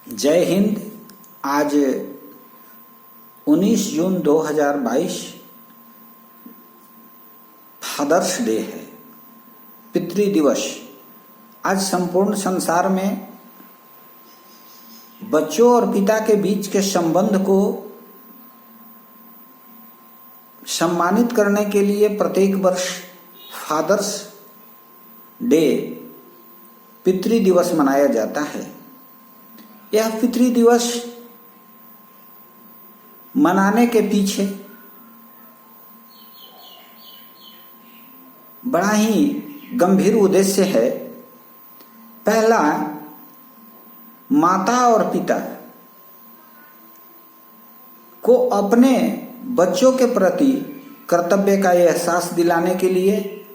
जय हिंद। आज 19 जून 2022 fathers day है, पितृ दिवस। आज संपूर्ण संसार में बच्चों और पिता के बीच के संबंध को सम्मानित करने के लिए प्रत्येक वर्ष फादर्स डे पितृ दिवस मनाया जाता है। यह पितृ दिवस मनाने के पीछे बड़ा ही गंभीर उद्देश्य है। पहला, माता और पिता को अपने बच्चों के प्रति कर्तव्य का एहसास दिलाने के लिए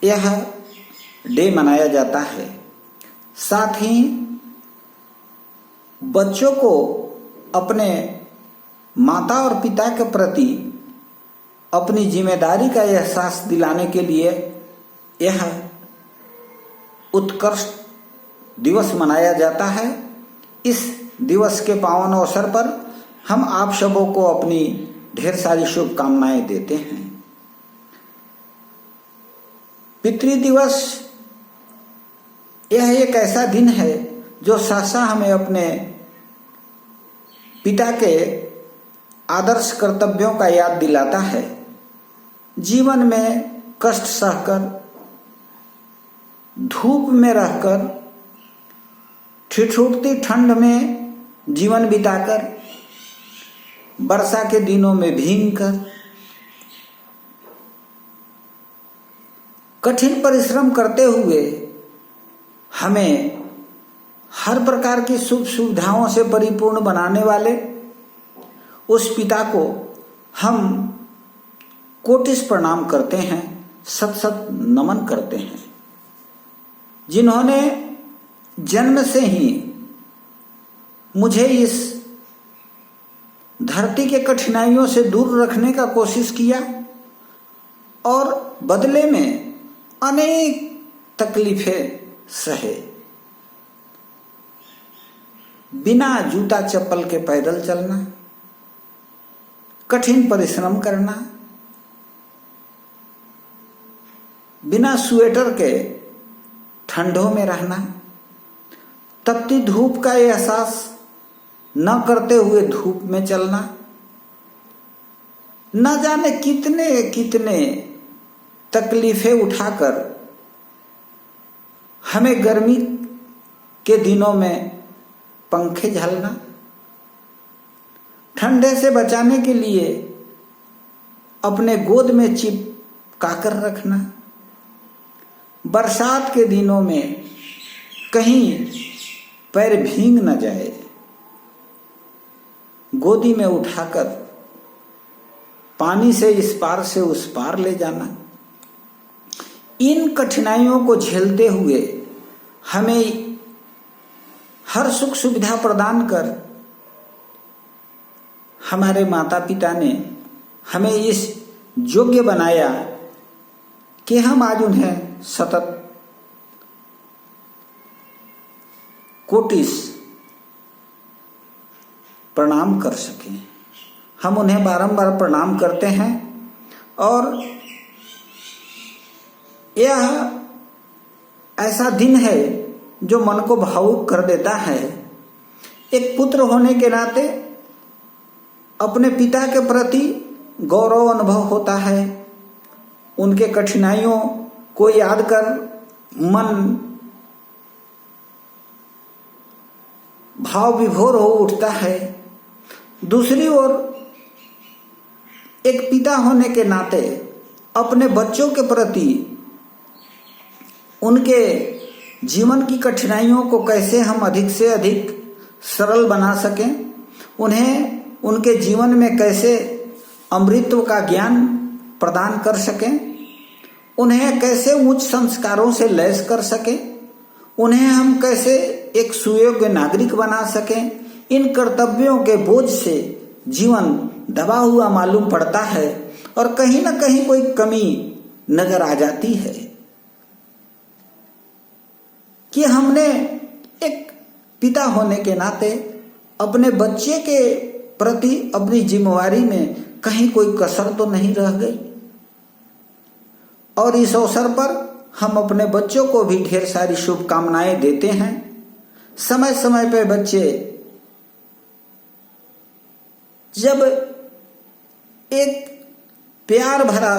यह डे मनाया जाता है। साथ ही बच्चों को अपने माता और पिता के प्रति अपनी जिम्मेदारी का एहसास दिलाने के लिए यह उत्कृष्ट दिवस मनाया जाता है। इस दिवस के पावन अवसर पर हम आप सबों को अपनी ढेर सारी शुभकामनाएं देते हैं। पितृ दिवस यह एक ऐसा दिन है जो सहसा हमें अपने पिता के आदर्श कर्तव्यों का याद दिलाता है। जीवन में कष्ट सहकर, धूप में रहकर, ठिठुरती ठंड में जीवन बिताकर, वर्षा के दिनों में भीगकर, कठिन परिश्रम करते हुए हमें हर प्रकार की सुख सुविधाओं से परिपूर्ण बनाने वाले उस पिता को हम कोटिश प्रणाम करते हैं, सत सत नमन करते हैं, जिन्होंने जन्म से ही मुझे इस धरती के कठिनाइयों से दूर रखने का कोशिश किया और बदले में अनेक तकलीफें सहे। बिना जूता चप्पल के पैदल चलना, कठिन परिश्रम करना, बिना स्वेटर के ठंडों में रहना, तपती धूप का एहसास न करते हुए धूप में चलना, न जाने कितने कितने तकलीफें उठाकर हमें गर्मी के दिनों में पंखे झलना, ठंडे से बचाने के लिए अपने गोद में चिपकाकर रखना, बरसात के दिनों में कहीं पैर भीग न जाए, गोदी में उठाकर पानी से इस पार से उस पार ले जाना। इन कठिनाइयों को झेलते हुए हमें हर सुख सुविधा प्रदान कर हमारे माता पिता ने हमें इस योग्य बनाया कि हम आज उन्हें सतत कोटिश प्रणाम कर सकें। हम उन्हें बारंबार प्रणाम करते हैं और यह ऐसा दिन है जो मन को भावुक कर देता है। एक पुत्र होने के नाते अपने पिता के प्रति गौरव अनुभव होता है। उनके कठिनाइयों को याद कर मन भाव विभोर हो उठता है। दूसरी ओर एक पिता होने के नाते अपने बच्चों के प्रति उनके जीवन की कठिनाइयों को कैसे हम अधिक से अधिक सरल बना सकें, उन्हें उनके जीवन में कैसे अमृतत्व का ज्ञान प्रदान कर सकें, उन्हें कैसे उच्च संस्कारों से लैस कर सकें, उन्हें हम कैसे एक सुयोग्य नागरिक बना सकें, इन कर्तव्यों के बोझ से जीवन दबा हुआ मालूम पड़ता है और कहीं ना कहीं कोई कमी नजर आ जाती है कि हमने एक पिता होने के नाते अपने बच्चे के प्रति अपनी जिम्मेवारी में कहीं कोई कसर तो नहीं रह गई। और इस अवसर पर हम अपने बच्चों को भी ढेर सारी शुभकामनाएं देते हैं। समय समय पे बच्चे जब एक प्यार भरा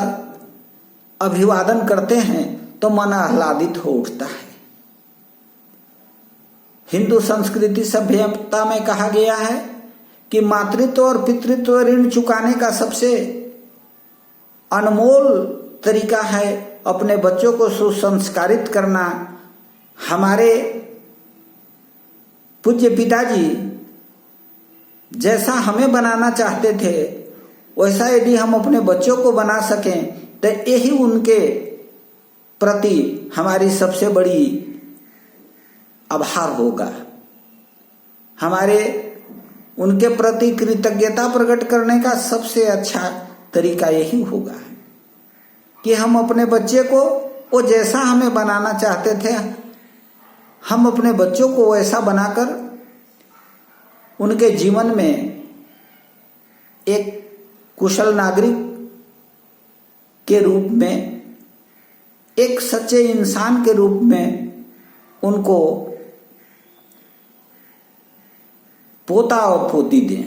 अभिवादन करते हैं तो मन आह्लादित हो उठता है। हिंदू संस्कृति सभ्यता में कहा गया है कि मातृत्व और पितृत्व ऋण चुकाने का सबसे अनमोल तरीका है अपने बच्चों को सुसंस्कारित करना। हमारे पूज्य पिताजी जैसा हमें बनाना चाहते थे वैसा यदि हम अपने बच्चों को बना सकें तो यही उनके प्रति हमारी सबसे बड़ी आभार होगा। हमारे उनके प्रति कृतज्ञता प्रकट करने का सबसे अच्छा तरीका यही होगा कि हम अपने बच्चे को वो जैसा हमें बनाना चाहते थे हम अपने बच्चों को वैसा बनाकर उनके जीवन में एक कुशल नागरिक के रूप में, एक सच्चे इंसान के रूप में उनको पोता और पोती दें।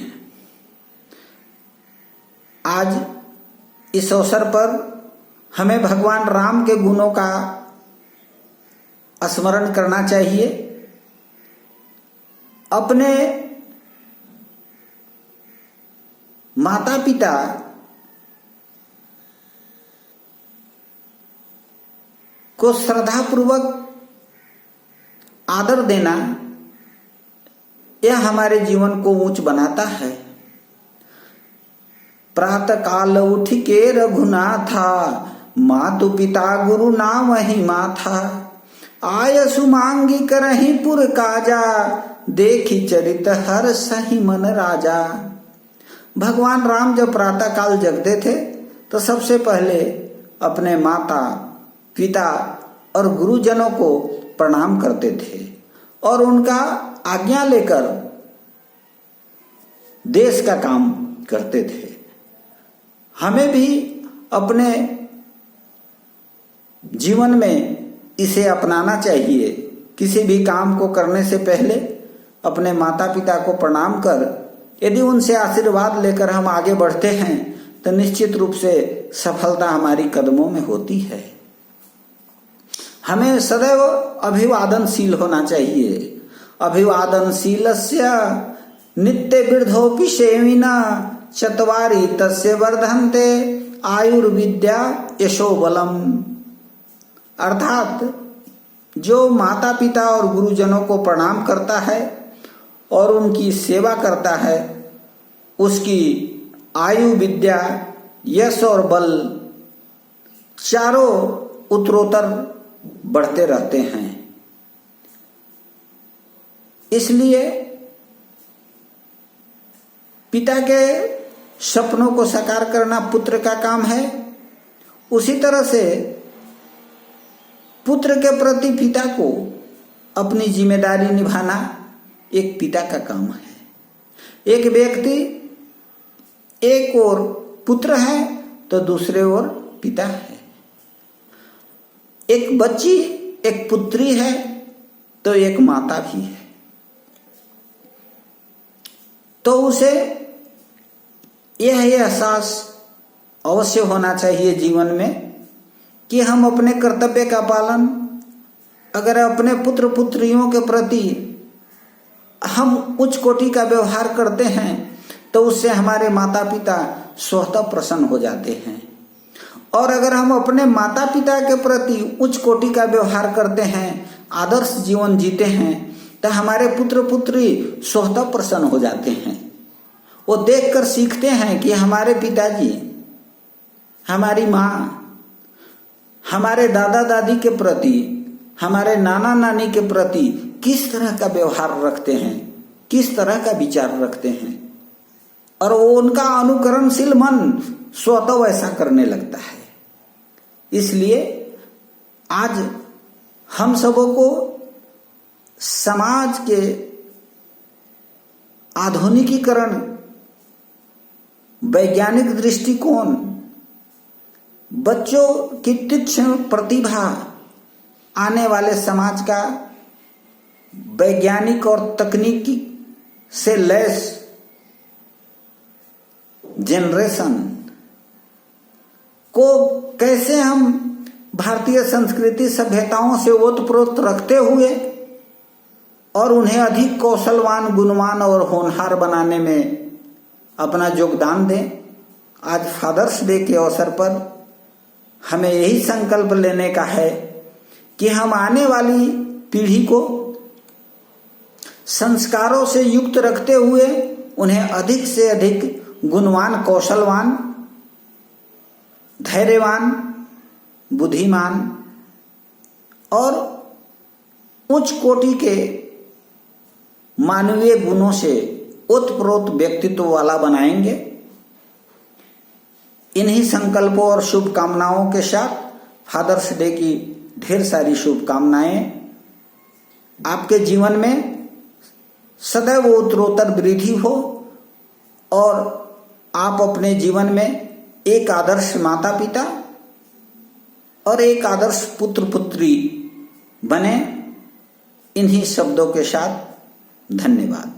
आज इस अवसर पर हमें भगवान राम के गुणों का स्मरण करना चाहिए। अपने माता पिता को श्रद्धापूर्वक आदर देना यह हमारे जीवन को ऊंच बनाता है। प्रातः काल उठ के रघुनाथा मातु पिता गुरु नाम ही माथा आय सुमांगी करही पुर काजा देखी चरित हर सही मन राजा। भगवान राम जब प्रातः काल जगते थे तो सबसे पहले अपने माता पिता और गुरुजनों को प्रणाम करते थे और उनका आज्ञा लेकर देश का काम करते थे। हमें भी अपने जीवन में इसे अपनाना चाहिए। किसी भी काम को करने से पहले अपने माता पिता को प्रणाम कर यदि उनसे आशीर्वाद लेकर हम आगे बढ़ते हैं तो निश्चित रूप से सफलता हमारी कदमों में होती है। हमें सदैव अभिवादनशील होना चाहिए। अभिवादनशीलस्य नित्य वृद्धोपि सेविना चत्वारि तस्य वर्धन्ते आयुर्विद्या यशो बलम। अर्थात जो माता पिता और गुरुजनों को प्रणाम करता है और उनकी सेवा करता है उसकी आयु विद्या यश और बल चारों उत्तरोत्तर बढ़ते रहते हैं। इसलिए पिता के सपनों को साकार करना पुत्र का काम है। उसी तरह से पुत्र के प्रति पिता को अपनी जिम्मेदारी निभाना एक पिता का काम है। एक व्यक्ति एक ओर पुत्र है तो दूसरे ओर पिता है। एक बच्ची एक पुत्री है तो एक माता भी है। तो उसे यह एहसास अवश्य होना चाहिए जीवन में कि हम अपने कर्तव्य का पालन अगर अपने पुत्र पुत्रियों के प्रति हम उच्च कोटि का व्यवहार करते हैं तो उससे हमारे माता पिता स्वतः प्रसन्न हो जाते हैं। और अगर हम अपने माता पिता के प्रति उच्च कोटि का व्यवहार करते हैं, आदर्श जीवन जीते हैं, तो हमारे पुत्र पुत्री स्वतः प्रसन्न हो जाते हैं। वो देखकर सीखते हैं कि हमारे पिताजी, हमारी माँ, हमारे दादा दादी के प्रति, हमारे नाना नानी के प्रति किस तरह का व्यवहार रखते हैं, किस तरह का विचार रखते हैं, और वो उनका अनुकरणशील मन स्वतः वैसा करने लगता है। इसलिए आज हम सबों को समाज के आधुनिकीकरण, वैज्ञानिक दृष्टिकोण, बच्चों की तीक्ष्ण प्रतिभा आने वाले समाज का वैज्ञानिक और तकनीकी से लैस जनरेशन को कैसे हम भारतीय संस्कृति सभ्यताओं से ओतप्रोत रखते हुए और उन्हें अधिक कौशलवान, गुणवान और होनहार बनाने में अपना योगदान दें। आज फादर्स डे के अवसर पर हमें यही संकल्प लेने का है कि हम आने वाली पीढ़ी को संस्कारों से युक्त रखते हुए उन्हें अधिक से अधिक गुणवान, कौशलवान, धैर्यवान, बुद्धिमान और उच्च कोटि के मानवीय गुणों से ओतप्रोत व्यक्तित्व वाला बनाएंगे। इन्हीं संकल्पों और शुभकामनाओं के साथ फादर्स डे की ढेर सारी शुभकामनाएं। आपके जीवन में सदैव उत्तरोत्तर वृद्धि हो और आप अपने जीवन में एक आदर्श माता पिता और एक आदर्श पुत्र पुत्री बने। इन्हीं शब्दों के साथ धन्यवाद।